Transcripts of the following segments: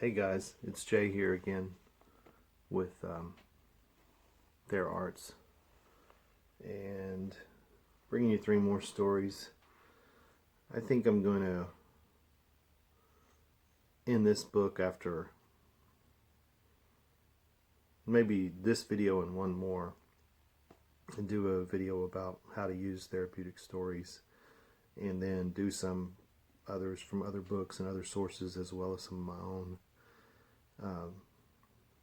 Hey guys, it's Jay here again with Their Arts and bringing you three more stories. I think I'm going to end this book after maybe this video and one more, and do a video about how to use therapeutic stories, and then do some others from other books and other sources as well as some of my own.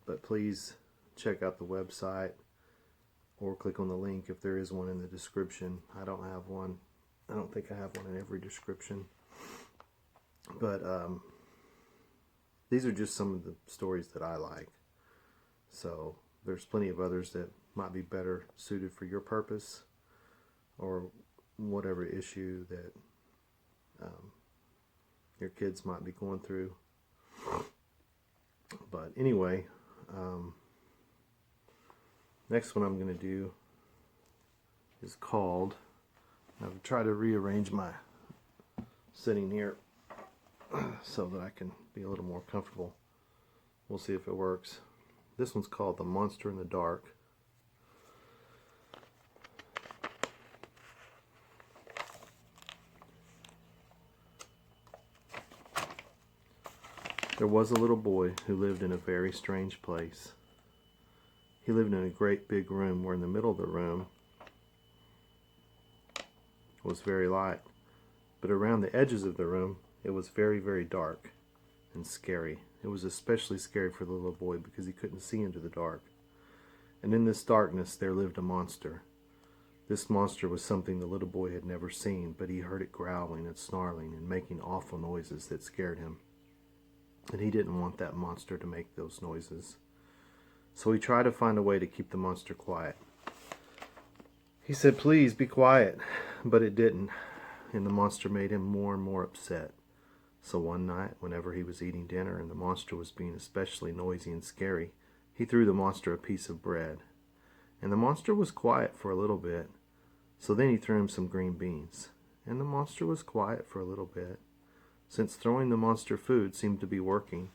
But please check out the website or click on the link if there is one in the description. I don't have one. I don't think I have one in every description. But these are just some of the stories that I like. So there's plenty of others that might be better suited for your purpose or whatever issue that your kids might be going through. But anyway, next one I'm going to do is called, I've tried to rearrange my sitting here so that I can be a little more comfortable. We'll see if it works. This one's called The Monster in the Dark. There was a little boy who lived in a very strange place. He lived in a great big room where in the middle of the room was very light, but around the edges of the room it was very, very dark and scary. It was especially scary for the little boy because he couldn't see into the dark. And in this darkness there lived a monster. This monster was something the little boy had never seen, but he heard it growling and snarling and making awful noises that scared him. And he didn't want that monster to make those noises. So he tried to find a way to keep the monster quiet. He said, "Please be quiet," but it didn't, and the monster made him more and more upset. So one night, whenever he was eating dinner and the monster was being especially noisy and scary, he threw the monster a piece of bread. And the monster was quiet for a little bit. So then he threw him some green beans, and the monster was quiet for a little bit. Since throwing the monster food seemed to be working,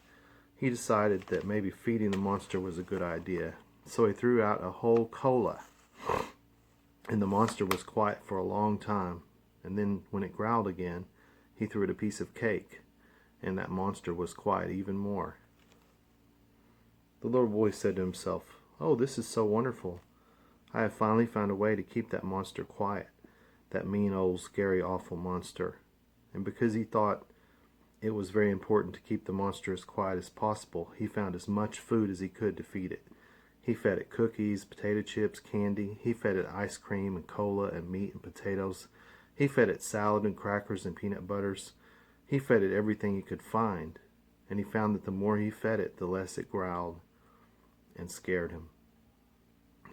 he decided that maybe feeding the monster was a good idea. So he threw out a whole cola, and the monster was quiet for a long time. And then when it growled again, he threw it a piece of cake, and that monster was quiet even more. The little boy said to himself, "Oh, this is so wonderful. I have finally found a way to keep that monster quiet, that mean old scary awful monster." And because he thought it was very important to keep the monster as quiet as possible, he found as much food as he could to feed it. He fed it cookies, potato chips, candy. He fed it ice cream and cola and meat and potatoes. He fed it salad and crackers and peanut butters. He fed it everything he could find. And he found that the more he fed it, the less it growled and scared him.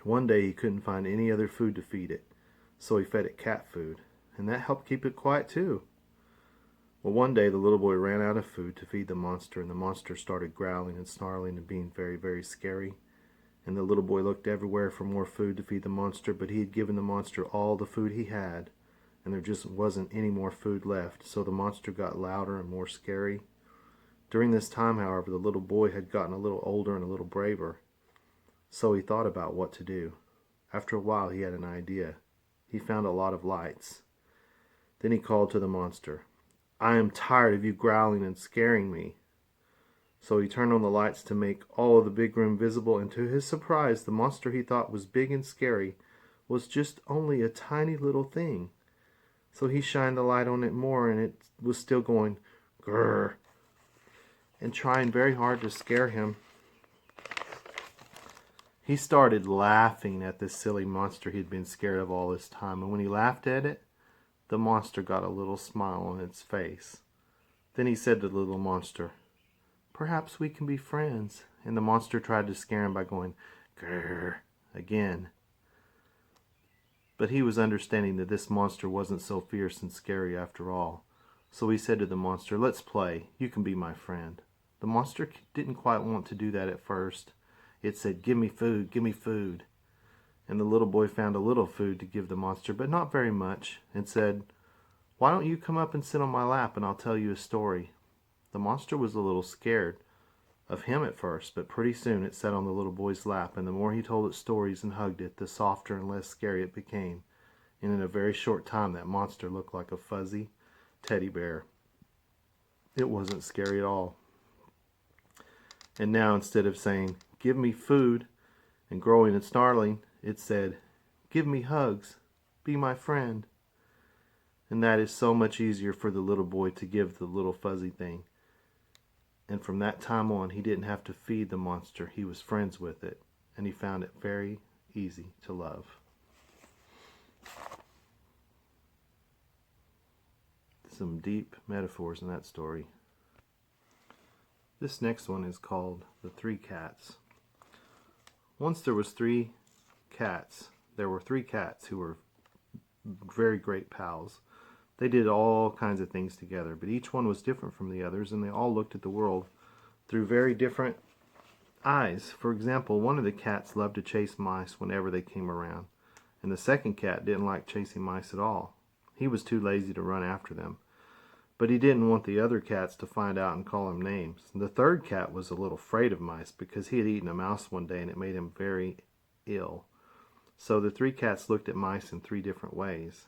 One day he couldn't find any other food to feed it, so he fed it cat food, and that helped keep it quiet too. Well, one day the little boy ran out of food to feed the monster, and the monster started growling and snarling and being very, very scary. And the little boy looked everywhere for more food to feed the monster, but he had given the monster all the food he had, and there just wasn't any more food left, so the monster got louder and more scary. During this time, however, the little boy had gotten a little older and a little braver, so he thought about what to do. After a while, he had an idea. He found a lot of lights. Then he called to the monster, "I am tired of you growling and scaring me." So he turned on the lights to make all of the big room visible, and to his surprise, the monster he thought was big and scary was just only a tiny little thing. So he shined the light on it more, and it was still going grrr and trying very hard to scare him. He started laughing at this silly monster he'd been scared of all this time, and when he laughed at it, the monster got a little smile on its face. Then he said to the little monster, "Perhaps we can be friends." And the monster tried to scare him by going grrr again. But he was understanding that this monster wasn't so fierce and scary after all. So he said to the monster, "Let's play. You can be my friend." The monster didn't quite want to do that at first. It said, "Give me food, give me food." And the little boy found a little food to give the monster, but not very much, and said, "Why don't you come up and sit on my lap and I'll tell you a story?" The monster was a little scared, of him at first, but pretty soon it sat on the little boy's lap, and the more he told it stories and hugged it, the softer and less scary it became. And in a very short time, that monster looked like a fuzzy teddy bear. It wasn't scary at all. And now, instead of saying, "Give me food," and growling and snarling, it said, "Give me hugs. Be my friend." And that is so much easier for the little boy to give the little fuzzy thing. And from that time on, he didn't have to feed the monster. He was friends with it, and he found it very easy to love. Some deep metaphors in that story. This next one is called The Three Cats. Once there was three cats. There were three cats who were very great pals. They did all kinds of things together, but each one was different from the others, and they all looked at the world through very different eyes. For example, one of the cats loved to chase mice whenever they came around, and the second cat didn't like chasing mice at all. He was too lazy to run after them. But he didn't want the other cats to find out and call him names. The third cat was a little afraid of mice because he had eaten a mouse one day and it made him very ill. So the three cats looked at mice in three different ways.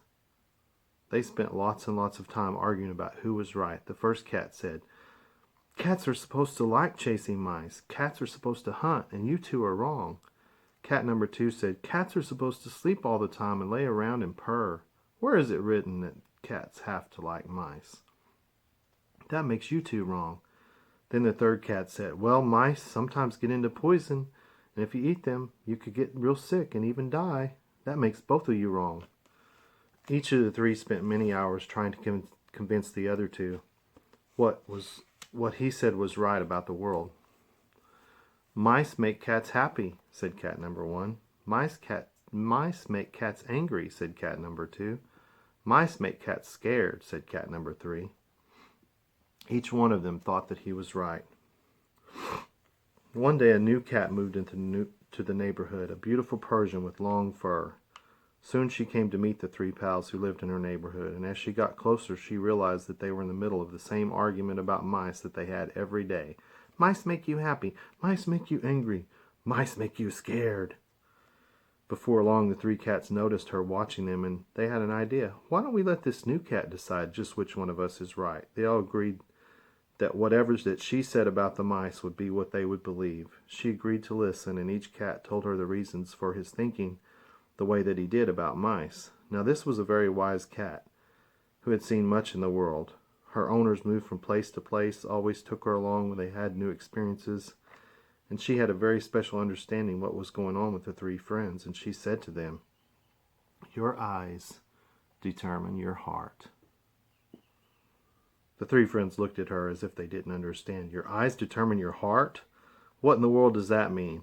They spent lots and lots of time arguing about who was right. The first cat said, "Cats are supposed to like chasing mice. Cats are supposed to hunt, and you two are wrong." Cat number 2 said, "Cats are supposed to sleep all the time and lay around and purr. Where is it written that cats have to like mice? That makes you two wrong." Then the third cat said, "Well, mice sometimes get into poison, and if you eat them, you could get real sick and even die. That makes both of you wrong." Each of the three spent many hours trying to convince the other two what he said was right about the world. "Mice make cats happy," said cat number 1. Mice make cats angry," said cat number 2. "Mice make cats scared," said cat number 3. Each one of them thought that he was right. One day a new cat moved into the neighborhood, a beautiful Persian with long fur. Soon she came to meet the three pals who lived in her neighborhood, and as she got closer she realized that they were in the middle of the same argument about mice that they had every day. "Mice make you happy. Mice make you angry. Mice make you scared." Before long the three cats noticed her watching them, and they had an idea. "Why don't we let this new cat decide just which one of us is right?" They all agreed that whatever that she said about the mice would be what they would believe. She agreed to listen, and each cat told her the reasons for his thinking the way that he did about mice. Now this was a very wise cat who had seen much in the world. Her owners moved from place to place, always took her along when they had new experiences, and she had a very special understanding what was going on with the three friends, and she said to them, "Your eyes determine your heart." The three friends looked at her as if they didn't understand. "Your eyes determine your heart? What in the world does that mean?"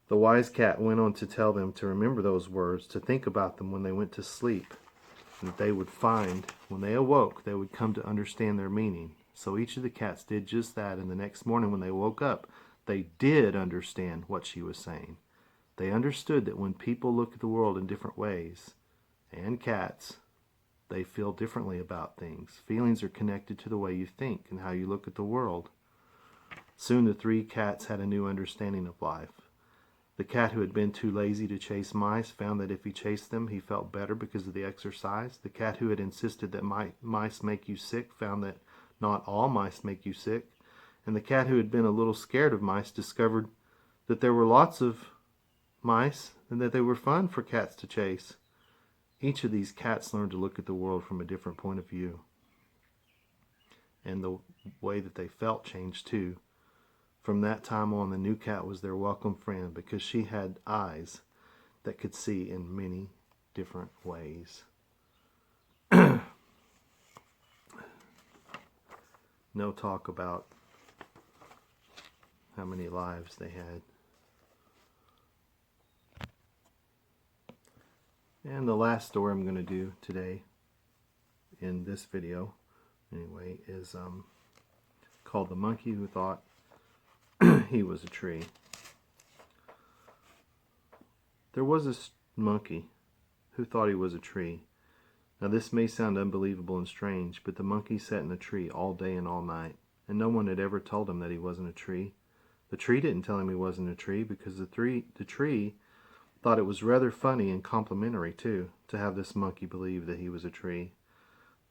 The wise cat went on to tell them to remember those words, to think about them when they went to sleep, and that they would find, when they awoke, they would come to understand their meaning. So each of the cats did just that, and the next morning when they woke up, they did understand what she was saying. They understood that when people look at the world in different ways, and cats, they feel differently about things. Feelings are connected to the way you think and how you look at the world. Soon the three cats had a new understanding of life. The cat who had been too lazy to chase mice found that if he chased them, he felt better because of the exercise. The cat who had insisted that mice make you sick found that not all mice make you sick. And the cat who had been a little scared of mice discovered that there were lots of mice and that they were fun for cats to chase. Each of these cats learned to look at the world from a different point of view. And the way that they felt changed too. From that time on, the new cat was their welcome friend because she had eyes that could see in many different ways. No talk about how many lives they had. And the last story I'm going to do today in this video, anyway, is called The Monkey Who Thought He Was a Tree. There was a monkey who thought he was a tree. Now this may sound unbelievable and strange, but the monkey sat in a tree all day and all night. and no one had ever told him that he wasn't a tree. The tree didn't tell him he wasn't a tree because the tree thought it was rather funny and complimentary too to have this monkey believe that he was a tree.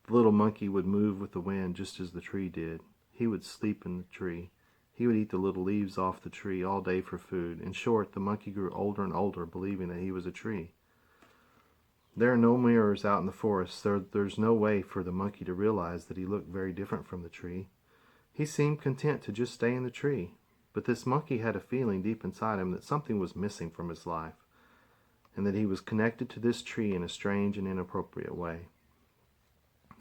The little monkey would move with the wind just as the tree did. He would sleep in the tree. He would eat the little leaves off the tree all day for food. In short, the monkey grew older and older, believing that he was a tree. There are no mirrors out in the forest, so there's no way for the monkey to realize that he looked very different from the tree. He seemed content to just stay in the tree. But this monkey had a feeling deep inside him that something was missing from his life, and that he was connected to this tree in a strange and inappropriate way.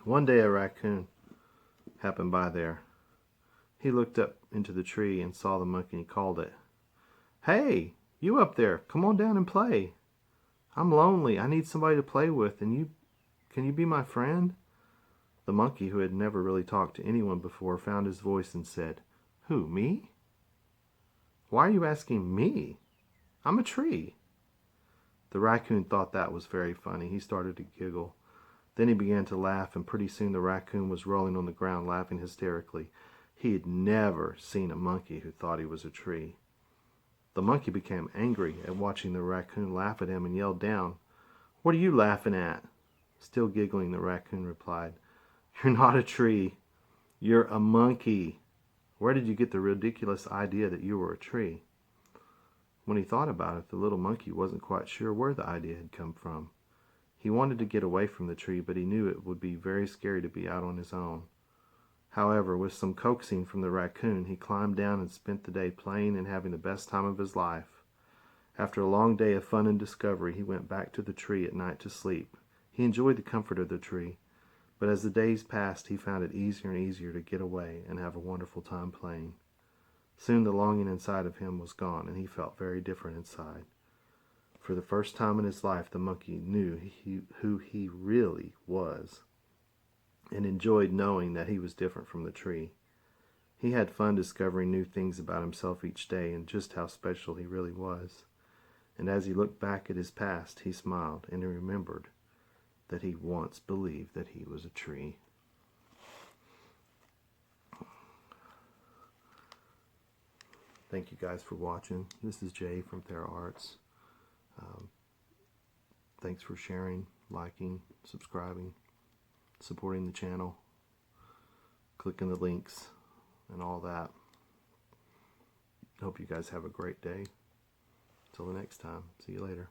One day a raccoon happened by there. He looked up into the tree and saw the monkey, and he called it. "Hey, you up there, come on down and play. I'm lonely, I need somebody to play with, and can you be my friend?" The monkey, who had never really talked to anyone before, found his voice and said, "Who, me? Why are you asking me? I'm a tree." The raccoon thought that was very funny. He started to giggle. Then he began to laugh, and pretty soon the raccoon was rolling on the ground laughing hysterically. He had never seen a monkey who thought he was a tree. The monkey became angry at watching the raccoon laugh at him and yelled down, "What are you laughing at?" Still giggling, the raccoon replied, "You're not a tree. You're a monkey. Where did you get the ridiculous idea that you were a tree?" When he thought about it, the little monkey wasn't quite sure where the idea had come from. He wanted to get away from the tree, but he knew it would be very scary to be out on his own. However, with some coaxing from the raccoon, he climbed down and spent the day playing and having the best time of his life. After a long day of fun and discovery, he went back to the tree at night to sleep. He enjoyed the comfort of the tree, but as the days passed, he found it easier and easier to get away and have a wonderful time playing. Soon the longing inside of him was gone, and he felt very different inside. For the first time in his life, the monkey knew who he really was, and enjoyed knowing that he was different from the tree. He had fun discovering new things about himself each day and just how special he really was. And as he looked back at his past, he smiled and he remembered that he once believed that he was a tree. Thank you guys for watching. This is Jay from Therapeutic. Thanks for sharing, liking, subscribing, supporting the channel, clicking the links, and all that. Hope you guys have a great day. Until the next time. See you later.